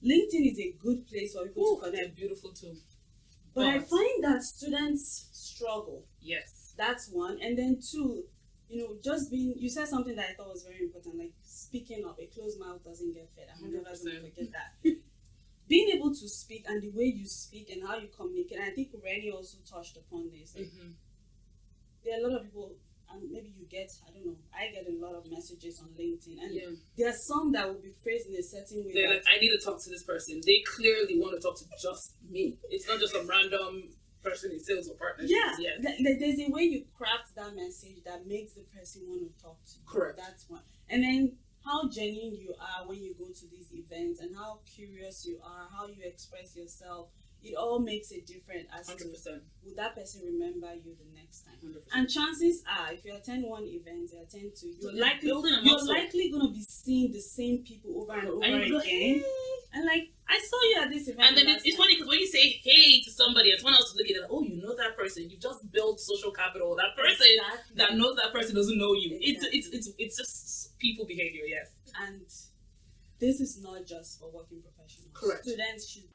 LinkedIn is a good place for people to connect. Beautiful too. But I find that students struggle. Yes. That's one. And then two, just being, you said something that I thought was very important, like speaking up. A closed mouth doesn't get fed. I'm never going to forget that. Being able to speak and the way you speak and how you communicate, and I think Rennie also touched upon this. Like, there are a lot of people, and maybe you get, I don't know, I get a lot of messages on LinkedIn, and there are some that will be phrased in a certain way. They're like, I need to talk to this person. They clearly want to talk to just me. It's not just a random person in sales or partnership. Yeah, there's a way you craft that message that makes the person want to talk to you. Correct. That's one. And then how genuine you are when you go to these events, and how curious you are, how you express yourself. It all makes it different as 100%. to would that person remember you the next time. 100%. And chances are, if you attend one event, you attend two, you're likely going to be seeing the same people over and over again. Hey. And like, I saw you at this event. And then it's funny because when you say hey to somebody and someone else is looking at, oh, you know that person, you've just built social capital. That person that knows that person doesn't know you. Exactly. It's just people behavior, yes. And this is not just for working professionals. Correct. Students should